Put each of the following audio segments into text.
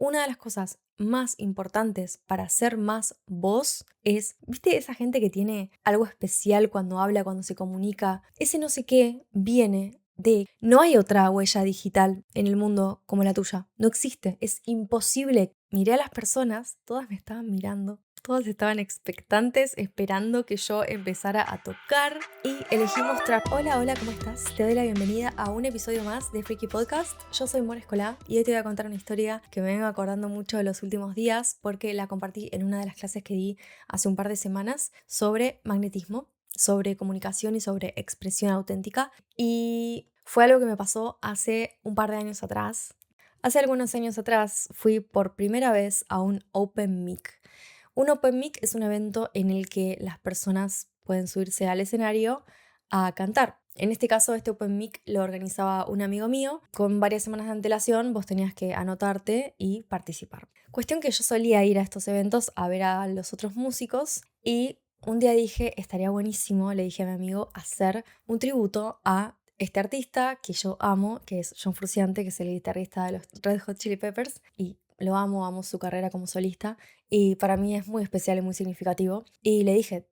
Una de las cosas más importantes para ser más vos es, ¿viste esa gente que tiene algo especial cuando habla, cuando se comunica? Ese no sé qué viene de... No hay otra huella digital en el mundo como la tuya. No existe. Es imposible. Miré a las personas, todas me estaban mirando. Todos estaban expectantes, esperando que yo empezara a tocar y elegí mostrar. Hola, hola, ¿cómo estás? Te doy la bienvenida a un episodio más de Freaky Podcast. Yo soy More Escolá y hoy te voy a contar una historia que me vengo acordando mucho de los últimos días porque la compartí en una de las clases que di hace un par de semanas sobre magnetismo, sobre comunicación y sobre expresión auténtica. Y fue algo que me pasó hace un par de años atrás. Hace algunos años atrás fui por primera vez a un Open Mic. Un Open Mic es un evento en el que las personas pueden subirse al escenario a cantar. En este caso, este Open Mic lo organizaba un amigo mío. Con varias semanas de antelación, vos tenías que anotarte y participar. Cuestión que yo solía ir a estos eventos a ver a los otros músicos y un día dije, estaría buenísimo, le dije a mi amigo, hacer un tributo a este artista que yo amo, que es John Frusciante, que es el guitarrista de los Red Hot Chili Peppers, y lo amo su carrera como solista, y para mí es muy especial y muy significativo. Y le dije,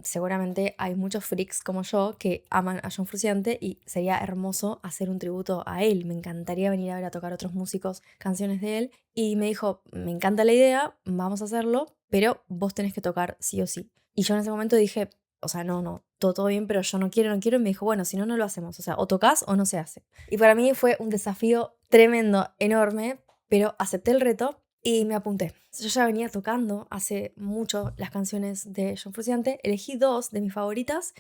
seguramente hay muchos freaks como yo que aman a John Frusciante y sería hermoso hacer un tributo a él. Me encantaría venir a ver a tocar otros músicos canciones de él. Y me dijo, me encanta la idea, vamos a hacerlo, pero vos tenés que tocar sí o sí. Y yo en ese momento dije, o sea, no, todo bien, pero yo no quiero. Y me dijo, bueno, si no, no lo hacemos. O sea, o tocas o no se hace. Y para mí fue un desafío tremendo, enorme, pero acepté el reto y me apunté. Yo ya venía tocando hace mucho las canciones de John Frusciante, elegí 2 de mis favoritas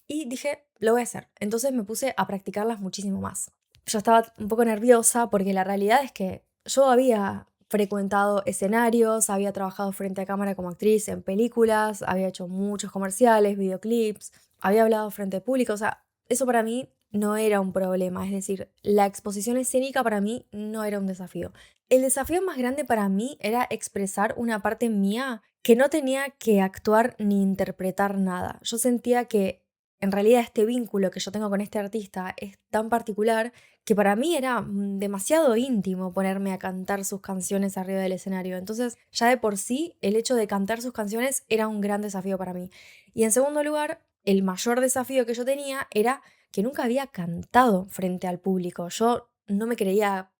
y dije, lo voy a hacer. Entonces me puse a practicarlas muchísimo más. Yo estaba un poco nerviosa porque la realidad es que yo había frecuentado escenarios, había trabajado frente a cámara como actriz en películas, había hecho muchos comerciales, videoclips, había hablado frente a público, o sea, eso para mí no era un problema, es decir, la exposición escénica para mí no era un desafío. El desafío más grande para mí era expresar una parte mía que no tenía que actuar ni interpretar nada. Yo sentía que en realidad este vínculo que yo tengo con este artista es tan particular que para mí era demasiado íntimo ponerme a cantar sus canciones arriba del escenario. Entonces, ya de por sí, el hecho de cantar sus canciones era un gran desafío para mí. Y en segundo lugar, el mayor desafío que yo tenía era que nunca había cantado frente al público. Yo no me creía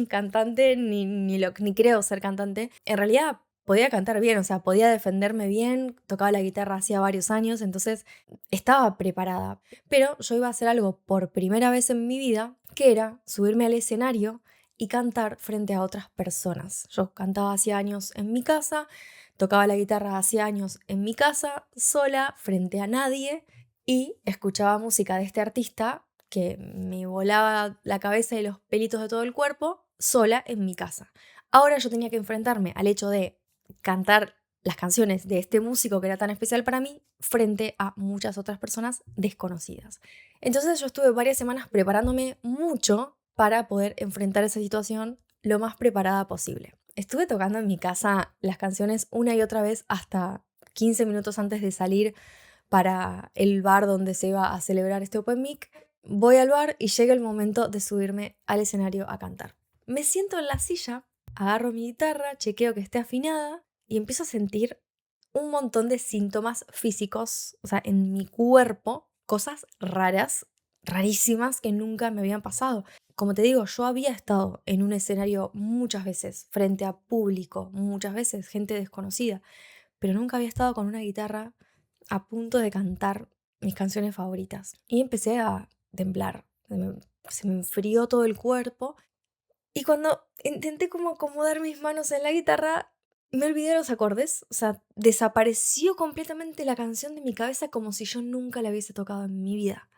cantante ni creo ser cantante. En realidad podía cantar bien, o sea, podía defenderme bien, tocaba la guitarra hacía varios años, entonces estaba preparada. Pero yo iba a hacer algo por primera vez en mi vida, que era subirme al escenario y cantar frente a otras personas. Yo cantaba hacía años en mi casa, tocaba la guitarra hacía años en mi casa, sola, frente a nadie, y escuchaba música de este artista que me volaba la cabeza y los pelitos de todo el cuerpo, sola en mi casa. Ahora yo tenía que enfrentarme al hecho de cantar las canciones de este músico que era tan especial para mí frente a muchas otras personas desconocidas. Entonces yo estuve varias semanas preparándome mucho para poder enfrentar esa situación lo más preparada posible. Estuve tocando en mi casa las canciones una y otra vez hasta 15 minutos antes de salir para el bar donde se iba a celebrar este Open Mic. Voy al bar y llega el momento de subirme al escenario a cantar. Me siento en la silla, agarro mi guitarra, chequeo que esté afinada y empiezo a sentir un montón de síntomas físicos, o sea, en mi cuerpo, cosas raras, rarísimas que nunca me habían pasado. Como te digo, yo había estado en un escenario muchas veces, frente a público, muchas veces, gente desconocida, pero nunca había estado con una guitarra a punto de cantar mis canciones favoritas. Y empecé a temblar, se me enfrió todo el cuerpo y cuando intenté como acomodar mis manos en la guitarra, me olvidé de los acordes, o sea, desapareció completamente la canción de mi cabeza como si yo nunca la hubiese tocado en mi vida.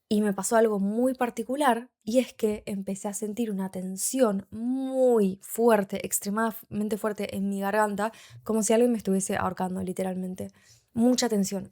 Y me pasó algo muy particular y es que empecé a sentir una tensión muy fuerte, extremadamente fuerte en mi garganta, como si alguien me estuviese ahorcando literalmente. Mucha tensión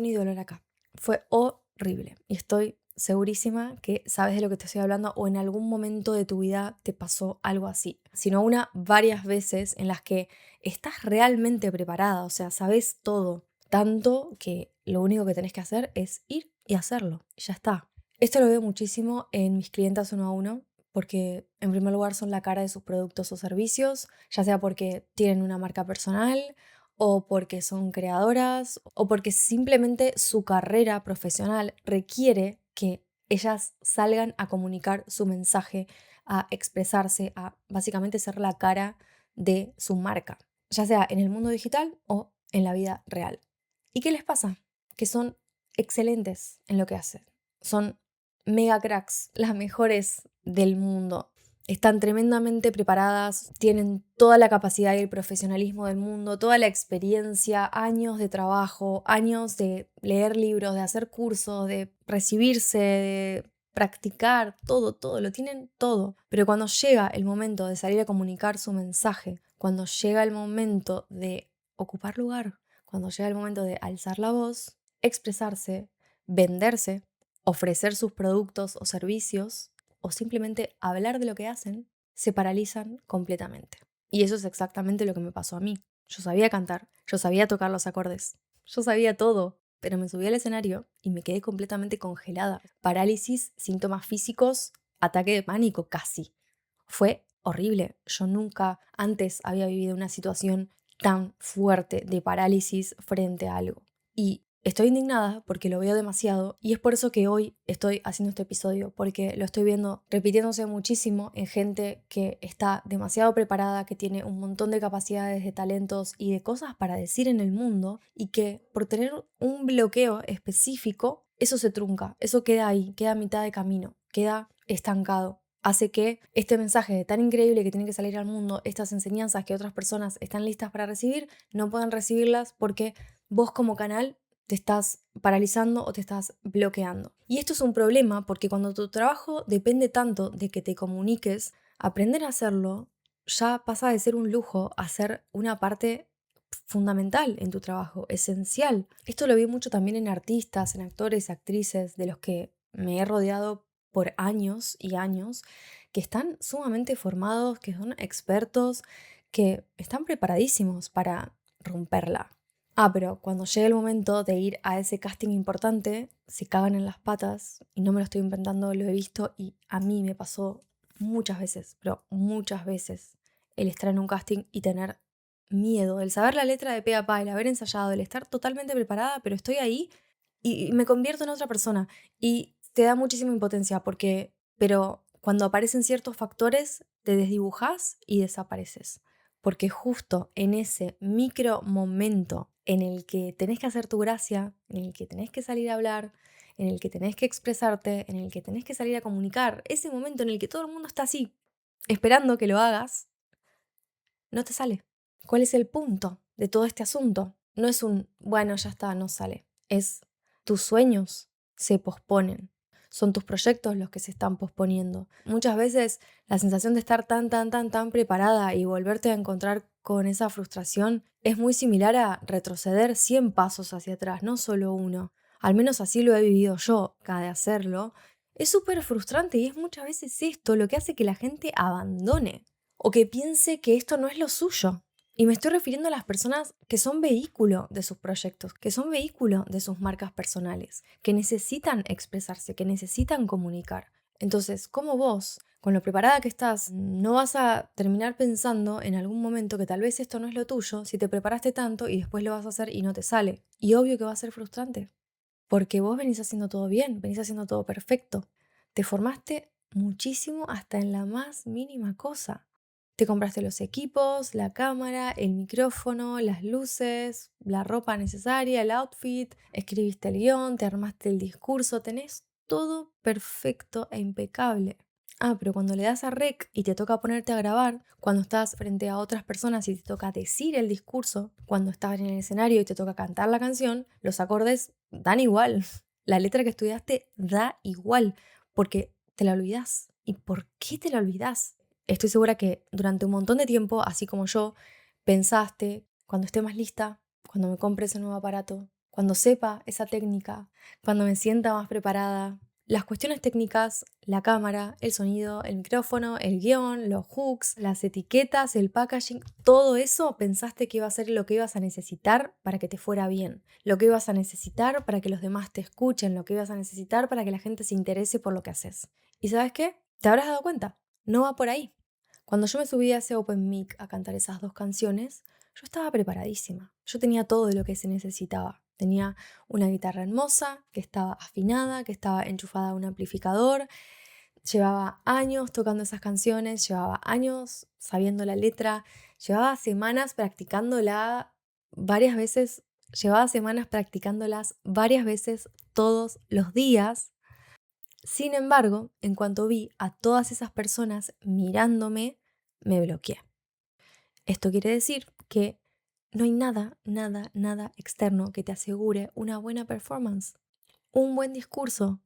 y dolor acá. Fue horrible y estoy segurísima que sabes de lo que te estoy hablando o en algún momento de tu vida te pasó algo así. Sino varias veces en las que estás realmente preparada, o sea, sabes todo, tanto que lo único que tenés que hacer es ir y hacerlo. Y ya está. Esto lo veo muchísimo en mis clientas uno a uno porque en primer lugar son la cara de sus productos o servicios, ya sea porque tienen una marca personal o porque son creadoras o porque simplemente su carrera profesional requiere que ellas salgan a comunicar su mensaje, a expresarse, a básicamente ser la cara de su marca, ya sea en el mundo digital o en la vida real. ¿Y qué les pasa? Que son excelentes en lo que hacen. Son mega cracks, las mejores del mundo. Están tremendamente preparadas, tienen toda la capacidad y el profesionalismo del mundo, toda la experiencia, años de trabajo, años de leer libros, de hacer cursos, de recibirse, de practicar, todo, lo tienen todo. Pero cuando llega el momento de salir a comunicar su mensaje, cuando llega el momento de ocupar lugar, cuando llega el momento de alzar la voz, expresarse, venderse, ofrecer sus productos o servicios o simplemente hablar de lo que hacen, se paralizan completamente. Y eso es exactamente lo que me pasó a mí. Yo sabía cantar, yo sabía tocar los acordes, yo sabía todo, pero me subí al escenario y me quedé completamente congelada. Parálisis, síntomas físicos, ataque de pánico casi. Fue horrible. Yo nunca antes había vivido una situación tan fuerte de parálisis frente a algo. Y estoy indignada porque lo veo demasiado y es por eso que hoy estoy haciendo este episodio, porque lo estoy viendo repitiéndose muchísimo en gente que está demasiado preparada, que tiene un montón de capacidades, de talentos y de cosas para decir en el mundo y que por tener un bloqueo específico, eso se trunca, eso queda ahí, queda a mitad de camino, queda estancado. Hace que este mensaje tan increíble que tiene que salir al mundo, estas enseñanzas que otras personas están listas para recibir, no puedan recibirlas porque vos como canal te estás paralizando o te estás bloqueando. Y esto es un problema porque cuando tu trabajo depende tanto de que te comuniques, aprender a hacerlo ya pasa de ser un lujo a ser una parte fundamental en tu trabajo, esencial. Esto lo vi mucho también en artistas, en actores, actrices, de los que me he rodeado por años y años, que están sumamente formados, que son expertos, que están preparadísimos para romperla. Pero cuando llega el momento de ir a ese casting importante, se cagan en las patas y no me lo estoy inventando, lo he visto y a mí me pasó muchas veces, pero muchas veces, el estar en un casting y tener miedo, el saber la letra de pe a pa, el haber ensayado, el estar totalmente preparada, pero estoy ahí y me convierto en otra persona y te da muchísima impotencia pero cuando aparecen ciertos factores te desdibujas y desapareces. Porque justo en ese micro momento en el que tenés que hacer tu gracia, en el que tenés que salir a hablar, en el que tenés que expresarte, en el que tenés que salir a comunicar, ese momento en el que todo el mundo está así, esperando que lo hagas, no te sale. ¿Cuál es el punto de todo este asunto? No es bueno, ya está, no sale. Es tus sueños se posponen. Son tus proyectos los que se están posponiendo. Muchas veces la sensación de estar tan preparada y volverte a encontrar con esa frustración es muy similar a retroceder 100 pasos hacia atrás, no solo uno. Al menos así lo he vivido yo, cada de hacerlo. Es súper frustrante y es muchas veces esto lo que hace que la gente abandone o que piense que esto no es lo suyo. Y me estoy refiriendo a las personas que son vehículo de sus proyectos, que son vehículo de sus marcas personales, que necesitan expresarse, que necesitan comunicar. Entonces, ¿cómo vos, con lo preparada que estás, no vas a terminar pensando en algún momento que tal vez esto no es lo tuyo si te preparaste tanto y después lo vas a hacer y no te sale? Y obvio que va a ser frustrante, porque vos venís haciendo todo bien, venís haciendo todo perfecto. Te formaste muchísimo hasta en la más mínima cosa. Te compraste los equipos, la cámara, el micrófono, las luces, la ropa necesaria, el outfit, escribiste el guión, te armaste el discurso, tenés todo perfecto e impecable. Pero cuando le das a rec y te toca ponerte a grabar, cuando estás frente a otras personas y te toca decir el discurso, cuando estás en el escenario y te toca cantar la canción, los acordes dan igual. La letra que estudiaste da igual, porque te la olvidás. ¿Y por qué te la olvidás? Estoy segura que durante un montón de tiempo, así como yo, pensaste, cuando esté más lista, cuando me compre ese nuevo aparato, cuando sepa esa técnica, cuando me sienta más preparada. Las cuestiones técnicas, la cámara, el sonido, el micrófono, el guión, los hooks, las etiquetas, el packaging, todo eso pensaste que iba a ser lo que ibas a necesitar para que te fuera bien, lo que ibas a necesitar para que los demás te escuchen, lo que ibas a necesitar para que la gente se interese por lo que haces. ¿Y sabes qué? Te habrás dado cuenta No va por ahí. Cuando yo me subí a ese Open Mic a cantar esas 2 canciones, yo estaba preparadísima. Yo tenía todo lo que se necesitaba. Tenía una guitarra hermosa, que estaba afinada, que estaba enchufada a un amplificador. Llevaba años tocando esas canciones, llevaba años sabiendo la letra, llevaba semanas varias veces, llevaba semanas practicándolas varias veces todos los días. Sin embargo, en cuanto vi a todas esas personas mirándome, me bloqueé. Esto quiere decir que no hay nada externo que te asegure una buena performance, un buen discurso,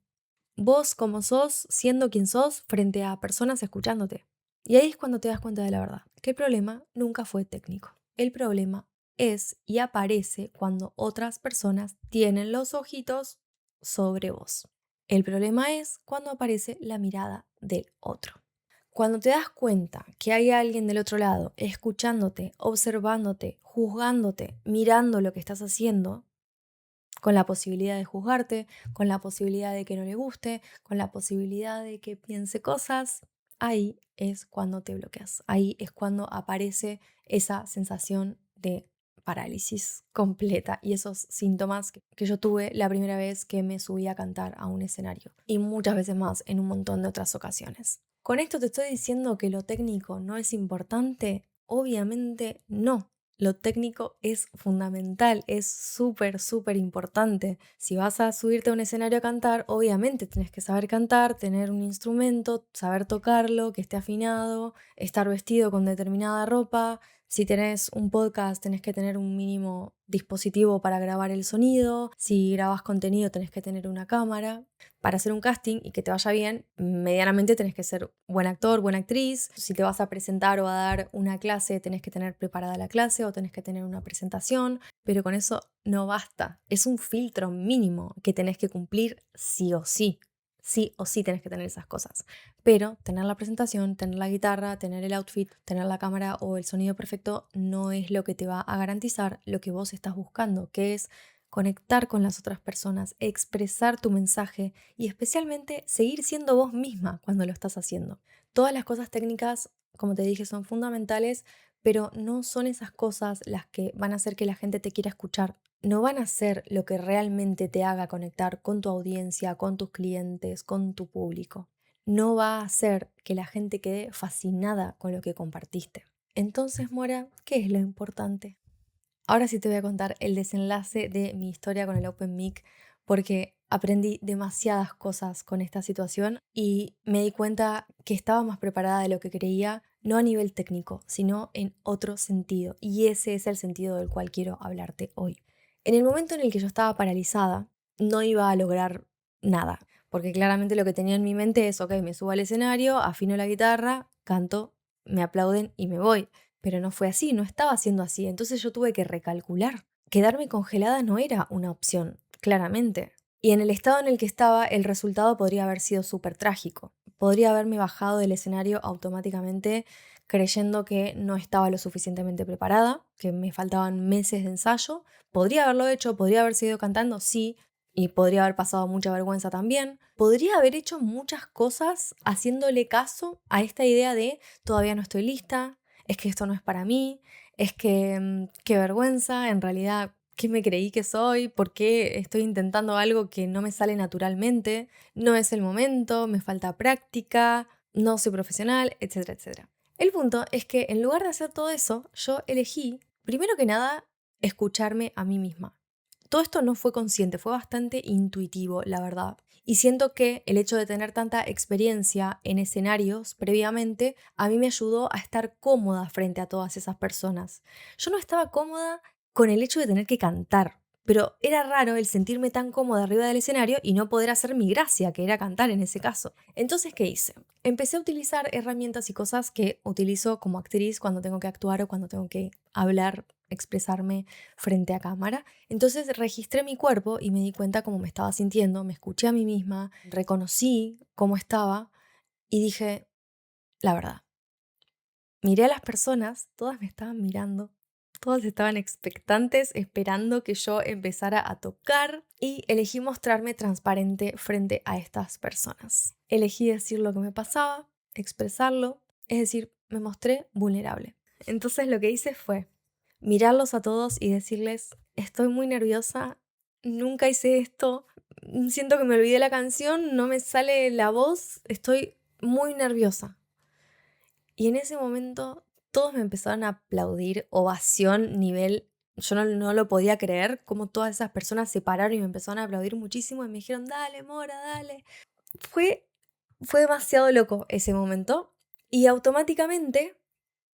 vos como sos, siendo quien sos, frente a personas escuchándote. Y ahí es cuando te das cuenta de la verdad, que el problema nunca fue técnico. El problema es y aparece cuando otras personas tienen los ojitos sobre vos. El problema es cuando aparece la mirada del otro. Cuando te das cuenta que hay alguien del otro lado escuchándote, observándote, juzgándote, mirando lo que estás haciendo, con la posibilidad de juzgarte, con la posibilidad de que no le guste, con la posibilidad de que piense cosas, ahí es cuando te bloqueas. Ahí es cuando aparece esa sensación de parálisis completa y esos síntomas que yo tuve la primera vez que me subí a cantar a un escenario y muchas veces más en un montón de otras ocasiones. ¿Con esto te estoy diciendo que lo técnico no es importante? Obviamente no. Lo técnico es fundamental, es súper importante. Si vas a subirte a un escenario a cantar, obviamente tienes que saber cantar, tener un instrumento, saber tocarlo, que esté afinado, estar vestido con determinada ropa. Si tenés un podcast, tenés que tener un mínimo dispositivo para grabar el sonido. Si grabas contenido, tenés que tener una cámara. Para hacer un casting y que te vaya bien, medianamente tenés que ser buen actor, buena actriz. Si te vas a presentar o a dar una clase, tenés que tener preparada la clase o tenés que tener una presentación, pero con eso no basta. Es un filtro mínimo que tenés que cumplir sí o sí. Sí o sí tenés que tener esas cosas. Pero tener la presentación, tener la guitarra, tener el outfit, tener la cámara o el sonido perfecto no es lo que te va a garantizar lo que vos estás buscando, que es conectar con las otras personas, expresar tu mensaje y especialmente seguir siendo vos misma cuando lo estás haciendo. Todas las cosas técnicas, como te dije, son fundamentales, pero no son esas cosas las que van a hacer que la gente te quiera escuchar. No van a ser lo que realmente te haga conectar con tu audiencia, con tus clientes, con tu público. No va a hacer que la gente quede fascinada con lo que compartiste. Entonces, Mora, ¿qué es lo importante? Ahora sí te voy a contar el desenlace de mi historia con el Open Mic porque aprendí demasiadas cosas con esta situación y me di cuenta que estaba más preparada de lo que creía, no a nivel técnico, sino en otro sentido. Y ese es el sentido del cual quiero hablarte hoy. En el momento en el que yo estaba paralizada, no iba a lograr nada, porque claramente lo que tenía en mi mente es, ok, me subo al escenario, afino la guitarra, canto, me aplauden y me voy. Pero no fue así, no estaba siendo así. Entonces yo tuve que recalcular. Quedarme congelada no era una opción, claramente. Y en el estado en el que estaba, el resultado podría haber sido súper trágico. Podría haberme bajado del escenario automáticamente creyendo que no estaba lo suficientemente preparada, que me faltaban meses de ensayo. Podría haberlo hecho, podría haber seguido cantando, sí, y podría haber pasado mucha vergüenza también. Podría haber hecho muchas cosas haciéndole caso a esta idea de todavía no estoy lista, es que esto no es para mí, es que qué vergüenza, en realidad, ¿qué me creí que soy? ¿Por qué estoy intentando algo que no me sale naturalmente? No es el momento, me falta práctica, no soy profesional, etcétera, etcétera. El punto es que en lugar de hacer todo eso, yo elegí, primero que nada, escucharme a mí misma. Todo esto no fue consciente, fue bastante intuitivo, la verdad. Y siento que el hecho de tener tanta experiencia en escenarios previamente, a mí me ayudó a estar cómoda frente a todas esas personas. Yo no estaba cómoda con el hecho de tener que cantar, pero era raro el sentirme tan cómoda arriba del escenario y no poder hacer mi gracia, que era cantar en ese caso. Entonces, ¿qué hice? Empecé a utilizar herramientas y cosas que utilizo como actriz cuando tengo que actuar o cuando tengo que hablar, expresarme frente a cámara. Entonces registré mi cuerpo y me di cuenta cómo me estaba sintiendo, me escuché a mí misma, reconocí cómo estaba y dije, la verdad, miré a las personas, todas me estaban mirando, todas estaban expectantes, esperando que yo empezara a tocar y elegí mostrarme transparente frente a estas personas. Elegí decir lo que me pasaba, expresarlo, es decir, me mostré vulnerable. Entonces lo que hice fue mirarlos a todos y decirles, estoy muy nerviosa, nunca hice esto, siento que me olvidé la canción, no me sale la voz, estoy muy nerviosa. Y en ese momento todos me empezaron a aplaudir, ovación, nivel, yo no lo podía creer, como todas esas personas se pararon y me empezaron a aplaudir muchísimo y me dijeron, dale, Mora, dale. Fue, fue demasiado loco ese momento y automáticamente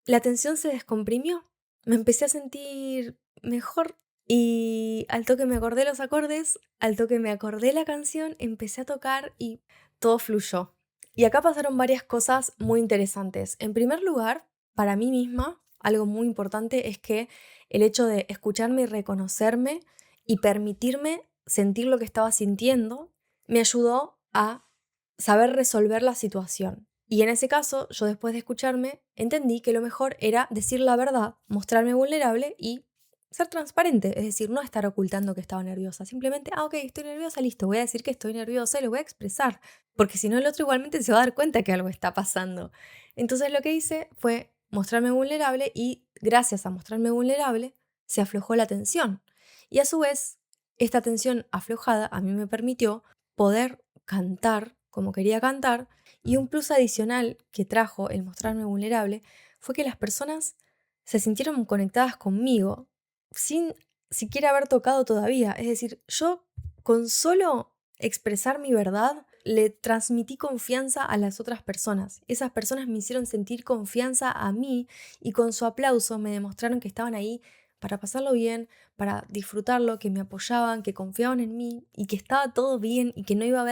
la tensión se descomprimió. Me empecé a sentir mejor y al toque me acordé los acordes, al toque me acordé la canción, empecé a tocar y todo fluyó. Y acá pasaron varias cosas muy interesantes. En primer lugar, para mí misma, algo muy importante es que el hecho de escucharme y reconocerme y permitirme sentir lo que estaba sintiendo me ayudó a saber resolver la situación. Y en ese caso, yo después de escucharme, entendí que lo mejor era decir la verdad, mostrarme vulnerable y ser transparente, es decir, no estar ocultando que estaba nerviosa, simplemente, ok, estoy nerviosa, listo, voy a decir que estoy nerviosa y lo voy a expresar, porque si no el otro igualmente se va a dar cuenta que algo está pasando. Entonces lo que hice fue mostrarme vulnerable y gracias a mostrarme vulnerable se aflojó la tensión. Y a su vez, esta tensión aflojada a mí me permitió poder cantar como quería cantar y un plus adicional que trajo el mostrarme vulnerable fue que las personas se sintieron conectadas conmigo sin siquiera haber tocado todavía. Es decir, yo con solo expresar mi verdad le transmití confianza a las otras personas. Esas personas me hicieron sentir confianza a mí y con su aplauso me demostraron que estaban ahí para pasarlo bien, para disfrutarlo, que me apoyaban, que confiaban en mí y que estaba todo bien y que no iba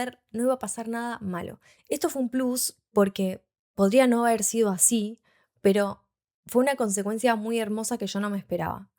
a pasar nada malo. Esto fue un plus porque podría no haber sido así, pero fue una consecuencia muy hermosa que yo no me esperaba.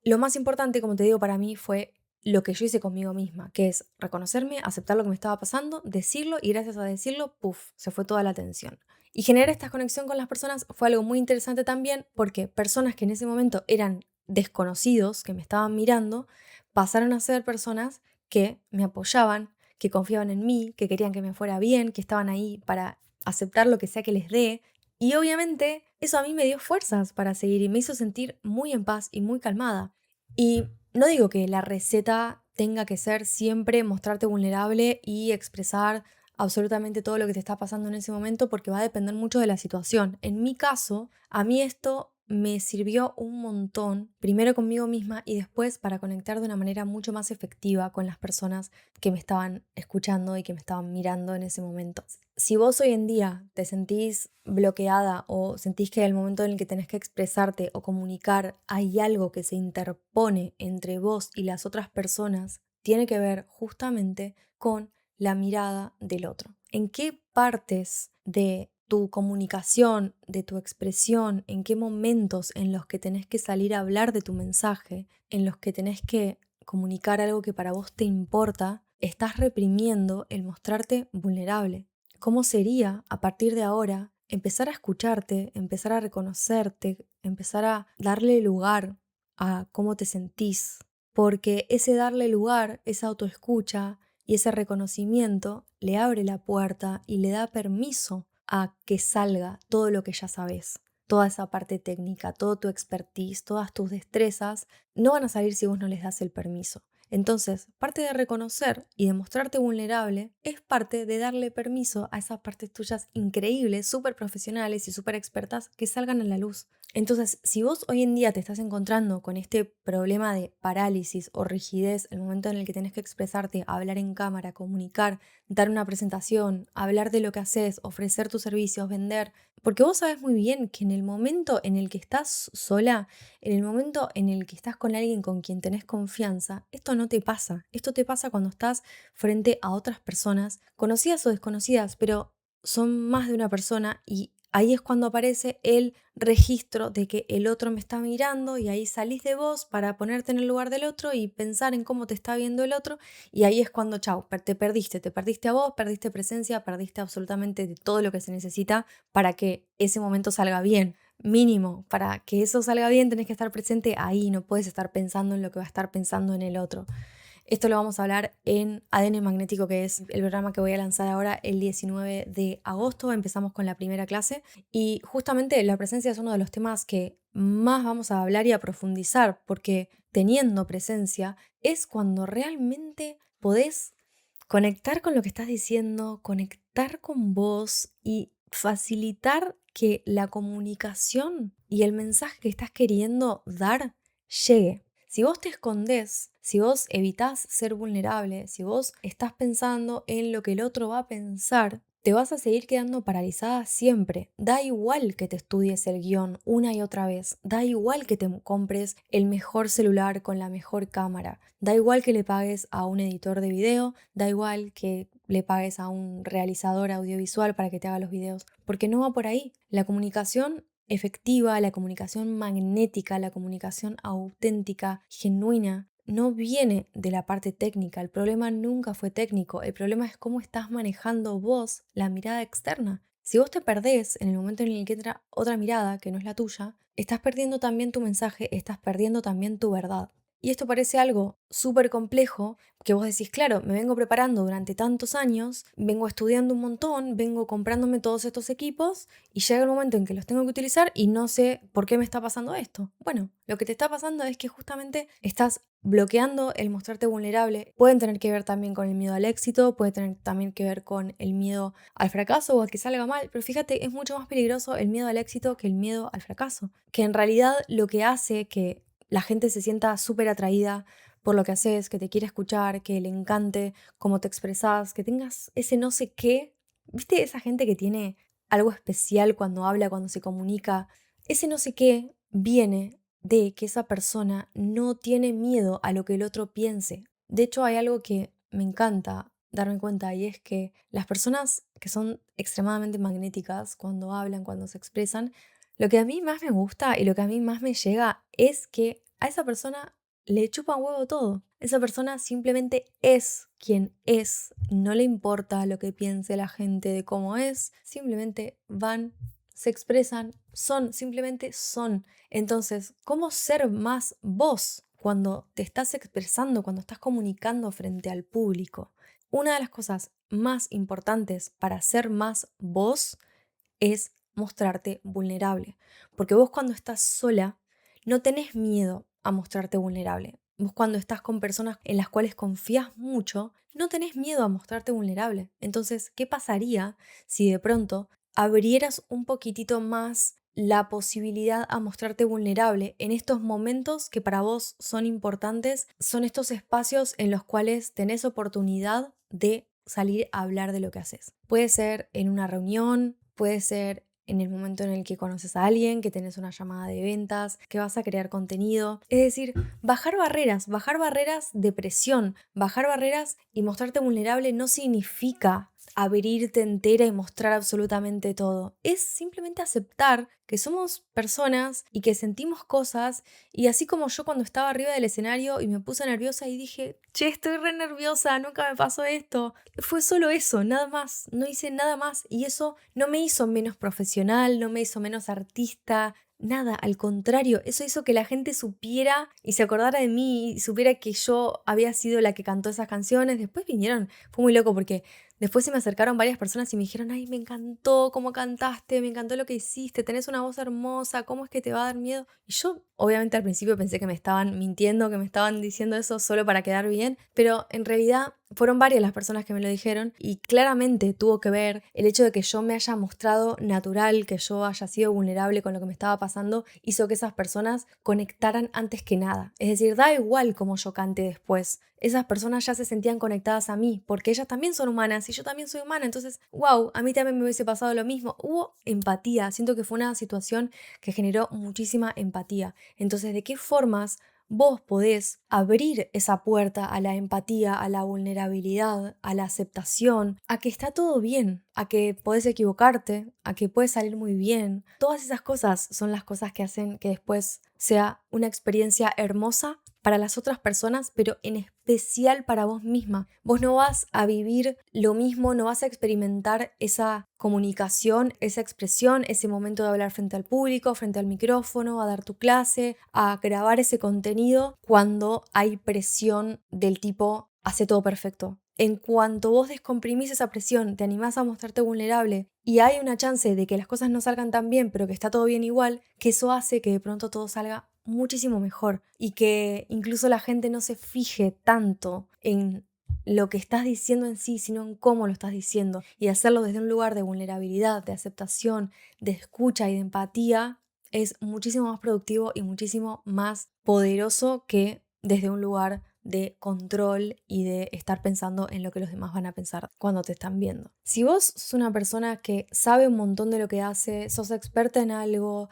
Lo más importante, como te digo, para mí fue lo que yo hice conmigo misma, que es reconocerme, aceptar lo que me estaba pasando, decirlo y gracias a decirlo, puff, se fue toda la tensión. Y generar esta conexión con las personas fue algo muy interesante también porque personas que en ese momento eran desconocidos, que me estaban mirando, pasaron a ser personas que me apoyaban, que confiaban en mí, que querían que me fuera bien, que estaban ahí para aceptar lo que sea que les dé. Y obviamente eso a mí me dio fuerzas para seguir y me hizo sentir muy en paz y muy calmada. Y no digo que la receta tenga que ser siempre mostrarte vulnerable y expresar absolutamente todo lo que te está pasando en ese momento porque va a depender mucho de la situación. En mi caso, a mí esto me sirvió un montón, primero conmigo misma y después para conectar de una manera mucho más efectiva con las personas que me estaban escuchando y que me estaban mirando en ese momento. Si vos hoy en día te sentís bloqueada o sentís que en el momento en el que tenés que expresarte o comunicar hay algo que se interpone entre vos y las otras personas, tiene que ver justamente con la mirada del otro. ¿En qué partes de tu comunicación, de tu expresión, en qué momentos en los que tenés que salir a hablar de tu mensaje, en los que tenés que comunicar algo que para vos te importa, estás reprimiendo el mostrarte vulnerable? ¿Cómo sería a partir de ahora empezar a escucharte, empezar a reconocerte, empezar a darle lugar a cómo te sentís? Porque ese darle lugar, esa autoescucha y ese reconocimiento le abre la puerta y le da permiso a que salga todo lo que ya sabes. Toda esa parte técnica, todo tu expertise, todas tus destrezas, no van a salir si vos no les das el permiso. Entonces, parte de reconocer y de mostrarte vulnerable es parte de darle permiso a esas partes tuyas increíbles, súper profesionales y súper expertas que salgan a la luz. Entonces, si vos hoy en día te estás encontrando con este problema de parálisis o rigidez, el momento en el que tenés que expresarte, hablar en cámara, comunicar, dar una presentación, hablar de lo que haces, ofrecer tus servicios, vender, porque vos sabes muy bien que en el momento en el que estás sola, en el momento en el que estás con alguien con quien tenés confianza, esto no te pasa. Esto te pasa cuando estás frente a otras personas, conocidas o desconocidas, pero son más de una persona y ahí es cuando aparece el registro de que el otro me está mirando y ahí salís de vos para ponerte en el lugar del otro y pensar en cómo te está viendo el otro y ahí es cuando, chau, te perdiste a vos, perdiste presencia, perdiste absolutamente de todo lo que se necesita para que ese momento salga bien. Mínimo, para que eso salga bien tenés que estar presente ahí, no puedes estar pensando en lo que va a estar pensando en el otro. Esto lo vamos a hablar en ADN Magnético, que es el programa que voy a lanzar ahora el 19 de agosto. Empezamos con la primera clase y justamente la presencia es uno de los temas que más vamos a hablar y a profundizar, porque teniendo presencia es cuando realmente podés conectar con lo que estás diciendo, conectar con vos y facilitar que la comunicación y el mensaje que estás queriendo dar llegue. Si vos te escondés, si vos evitás ser vulnerable, si vos estás pensando en lo que el otro va a pensar, te vas a seguir quedando paralizada siempre. Da igual que te estudies el guión una y otra vez, da igual que te compres el mejor celular con la mejor cámara, da igual que le pagues a un editor de video, da igual que le pagues a un realizador audiovisual para que te haga los videos, porque no va por ahí. La comunicación efectiva, la comunicación magnética, la comunicación auténtica, genuina, no viene de la parte técnica. El problema nunca fue técnico. El problema es cómo estás manejando vos la mirada externa. Si vos te perdés en el momento en el que entra otra mirada que no es la tuya, estás perdiendo también tu mensaje, estás perdiendo también tu verdad. Y esto parece algo súper complejo que vos decís, claro, me vengo preparando durante tantos años, vengo estudiando un montón, vengo comprándome todos estos equipos y llega el momento en que los tengo que utilizar y no sé por qué me está pasando esto. Bueno, lo que te está pasando es que justamente estás bloqueando el mostrarte vulnerable. Pueden tener que ver también con el miedo al éxito, puede tener también que ver con el miedo al fracaso o a que salga mal, pero fíjate, es mucho más peligroso el miedo al éxito que el miedo al fracaso, que en realidad lo que hace que la gente se sienta súper atraída por lo que haces, que te quiere escuchar, que le encante cómo te expresás, que tengas ese no sé qué. ¿Viste esa gente que tiene algo especial cuando habla, cuando se comunica? Ese no sé qué viene de que esa persona no tiene miedo a lo que el otro piense. De hecho, hay algo que me encanta darme cuenta y es que las personas que son extremadamente magnéticas cuando hablan, cuando se expresan, lo que a mí más me gusta y lo que a mí más me llega es que a esa persona le chupa un huevo todo. Esa persona simplemente es quien es. No le importa lo que piense la gente de cómo es. Simplemente van, se expresan, son, simplemente son. Entonces, ¿cómo ser más vos cuando te estás expresando, cuando estás comunicando frente al público? Una de las cosas más importantes para ser más vos es mostrarte vulnerable. Porque vos cuando estás sola no tenés miedo a mostrarte vulnerable. Vos cuando estás con personas en las cuales confías mucho, no tenés miedo a mostrarte vulnerable. Entonces, ¿qué pasaría si de pronto abrieras un poquitito más la posibilidad a mostrarte vulnerable en estos momentos que para vos son importantes? Son estos espacios en los cuales tenés oportunidad de salir a hablar de lo que haces. Puede ser en una reunión, puede ser en el momento en el que conoces a alguien, que tenés una llamada de ventas, que vas a crear contenido. Es decir, bajar barreras de presión, bajar barreras y mostrarte vulnerable no significa abrirte entera y mostrar absolutamente todo. Es simplemente aceptar que somos personas y que sentimos cosas, y así como yo cuando estaba arriba del escenario y me puse nerviosa y dije, che, estoy re nerviosa, nunca me pasó esto. Fue solo eso, nada más, no hice nada más y eso no me hizo menos profesional, no me hizo menos artista. Nada, al contrario, eso hizo que la gente supiera y se acordara de mí y supiera que yo había sido la que cantó esas canciones. Después vinieron, fue muy loco porque después se me acercaron varias personas y me dijeron, ay, me encantó cómo cantaste, me encantó lo que hiciste, tenés una voz hermosa, ¿cómo es que te va a dar miedo? Y yo, obviamente al principio pensé que me estaban mintiendo, que me estaban diciendo eso solo para quedar bien, pero en realidad fueron varias las personas que me lo dijeron y claramente tuvo que ver el hecho de que yo me haya mostrado natural, que yo haya sido vulnerable con lo que me estaba pasando, hizo que esas personas conectaran antes que nada. Es decir, da igual cómo yo cante después. Esas personas ya se sentían conectadas a mí, porque ellas también son humanas y yo también soy humana. Entonces, wow, a mí también me hubiese pasado lo mismo. Hubo empatía. Siento que fue una situación que generó muchísima empatía. Entonces, ¿de qué formas vos podés abrir esa puerta a la empatía, a la vulnerabilidad, a la aceptación, a que está todo bien, a que podés equivocarte, a que puedes salir muy bien? Todas esas cosas son las cosas que hacen que después sea una experiencia hermosa para las otras personas, pero en especial para vos misma. Vos no vas a vivir lo mismo, no vas a experimentar esa comunicación, esa expresión, ese momento de hablar frente al público, frente al micrófono, a dar tu clase, a grabar ese contenido cuando hay presión del tipo hace todo perfecto. En cuanto vos descomprimís esa presión, te animás a mostrarte vulnerable y hay una chance de que las cosas no salgan tan bien, pero que está todo bien igual, que eso hace que de pronto todo salga muchísimo mejor y que incluso la gente no se fije tanto en lo que estás diciendo en sí, sino en cómo lo estás diciendo, y hacerlo desde un lugar de vulnerabilidad, de aceptación, de escucha y de empatía es muchísimo más productivo y muchísimo más poderoso que desde un lugar de control y de estar pensando en lo que los demás van a pensar cuando te están viendo. Si vos sos una persona que sabe un montón de lo que hace, sos experta en algo,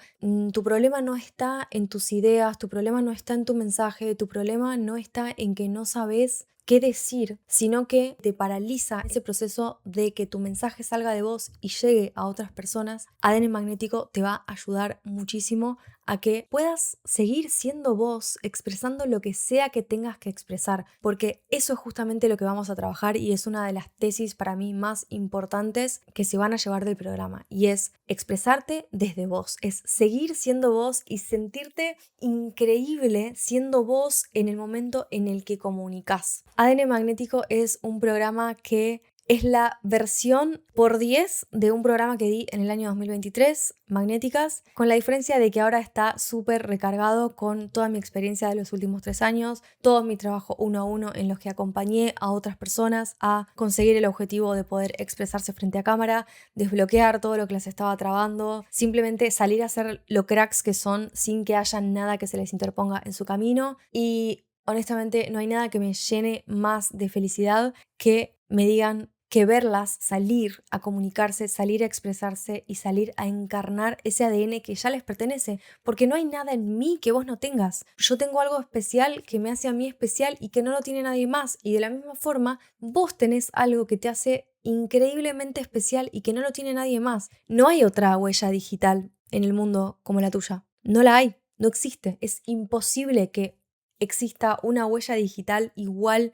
tu problema no está en tus ideas, tu problema no está en tu mensaje, tu problema no está en que no sabes qué decir, sino que te paraliza ese proceso de que tu mensaje salga de vos y llegue a otras personas. ADN Magnético te va a ayudar muchísimo a que puedas seguir siendo vos, expresando lo que sea que tengas que expresar, porque eso es justamente lo que vamos a trabajar y es una de las tesis para mí más importantes que se van a llevar del programa, y es expresarte desde vos, es seguir siendo vos y sentirte increíble siendo vos en el momento en el que comunicas. ADN Magnético es un programa que es la versión por 10 de un programa que di en el año 2023, Magnéticas, con la diferencia de que ahora está súper recargado con toda mi experiencia de los últimos 3 años, todo mi trabajo 1 a 1 en los que acompañé a otras personas a conseguir el objetivo de poder expresarse frente a cámara, desbloquear todo lo que les estaba trabando, simplemente salir a ser lo cracks que son sin que haya nada que se les interponga en su camino. Y honestamente no hay nada que me llene más de felicidad que me digan que verlas salir a comunicarse, salir a expresarse y salir a encarnar ese ADN que ya les pertenece, porque no hay nada en mí que vos no tengas. Yo tengo algo especial que me hace a mí especial y que no lo tiene nadie más, y de la misma forma vos tenés algo que te hace increíblemente especial y que no lo tiene nadie más. No hay otra huella digital en el mundo como la tuya. No la hay, no existe. Es imposible que exista una huella digital igual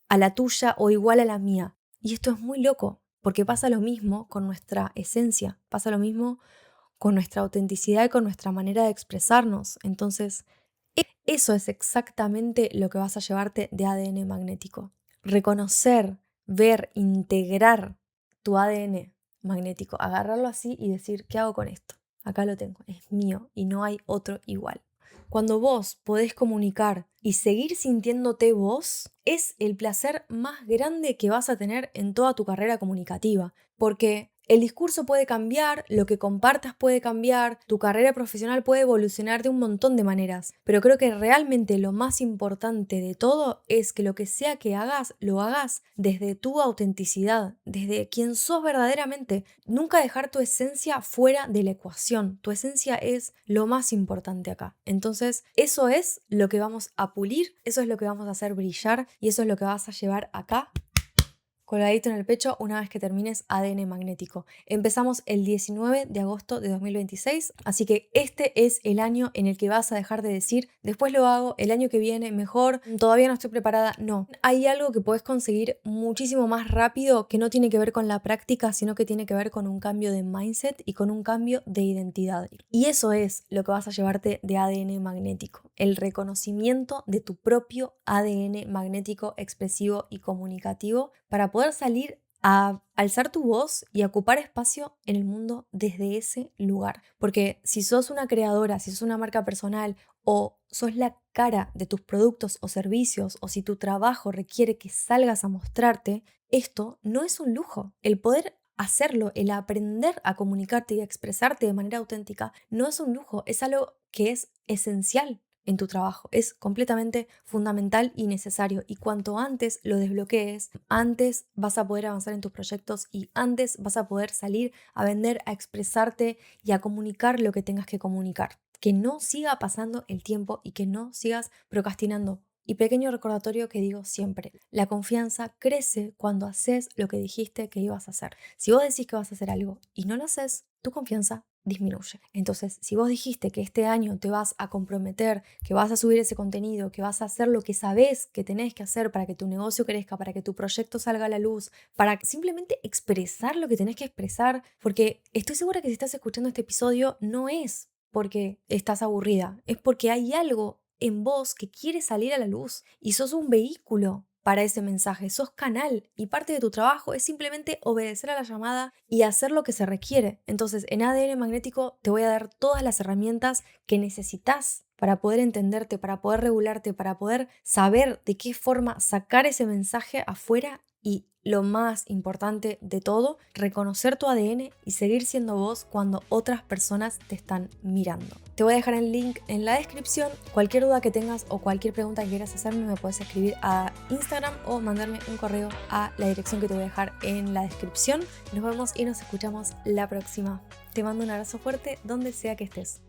a la tuya o igual a la mía. Y esto es muy loco, porque pasa lo mismo con nuestra esencia, pasa lo mismo con nuestra autenticidad y con nuestra manera de expresarnos. Entonces, eso es exactamente lo que vas a llevarte de ADN magnético. Reconocer, ver, integrar tu ADN magnético, agarrarlo así y decir, ¿qué hago con esto? Acá lo tengo, es mío y no hay otro igual. Cuando vos podés comunicar y seguir sintiéndote vos, es el placer más grande que vas a tener en toda tu carrera comunicativa, porque el discurso puede cambiar, lo que compartas puede cambiar, tu carrera profesional puede evolucionar de un montón de maneras, pero creo que realmente lo más importante de todo es que lo que sea que hagas, lo hagas desde tu autenticidad, desde quien sos verdaderamente. Nunca dejar tu esencia fuera de la ecuación. Tu esencia es lo más importante acá. Entonces, eso es lo que vamos a pulir, eso es lo que vamos a hacer brillar y eso es lo que vas a llevar acá colgadito en el pecho una vez que termines ADN magnético. Empezamos el 19 de agosto de 2026, así que este es el año en el que vas a dejar de decir, después lo hago, el año que viene mejor, todavía no estoy preparada. No, hay algo que puedes conseguir muchísimo más rápido que no tiene que ver con la práctica, sino que tiene que ver con un cambio de mindset y con un cambio de identidad. Y eso es lo que vas a llevarte de ADN magnético, el reconocimiento de tu propio ADN magnético, expresivo y comunicativo para poder salir a alzar tu voz y ocupar espacio en el mundo desde ese lugar. Porque si sos una creadora, si sos una marca personal o sos la cara de tus productos o servicios, o si tu trabajo requiere que salgas a mostrarte, esto no es un lujo. El poder hacerlo, el aprender a comunicarte y a expresarte de manera auténtica, no es un lujo, es algo que es esencial en tu trabajo. Es completamente fundamental y necesario. Y cuanto antes lo desbloquees, antes vas a poder avanzar en tus proyectos y antes vas a poder salir a vender, a expresarte y a comunicar lo que tengas que comunicar. Que no siga pasando el tiempo y que no sigas procrastinando. Y pequeño recordatorio que digo siempre, la confianza crece cuando haces lo que dijiste que ibas a hacer. Si vos decís que vas a hacer algo y no lo haces, tu confianza disminuye. Entonces, si vos dijiste que este año te vas a comprometer, que vas a subir ese contenido, que vas a hacer lo que sabés que tenés que hacer para que tu negocio crezca, para que tu proyecto salga a la luz, para simplemente expresar lo que tenés que expresar, porque estoy segura que si estás escuchando este episodio no es porque estás aburrida, es porque hay algo en vos que quiere salir a la luz y sos un vehículo para ese mensaje, sos canal y parte de tu trabajo es simplemente obedecer a la llamada y hacer lo que se requiere. Entonces, en ADN Magnético te voy a dar todas las herramientas que necesitas para poder entenderte, para poder regularte, para poder saber de qué forma sacar ese mensaje afuera y lo más importante de todo, reconocer tu ADN y seguir siendo vos cuando otras personas te están mirando. Te voy a dejar el link en la descripción. Cualquier duda que tengas o cualquier pregunta que quieras hacerme me puedes escribir a Instagram o mandarme un correo a la dirección que te voy a dejar en la descripción. Nos vemos y nos escuchamos la próxima. Te mando un abrazo fuerte donde sea que estés.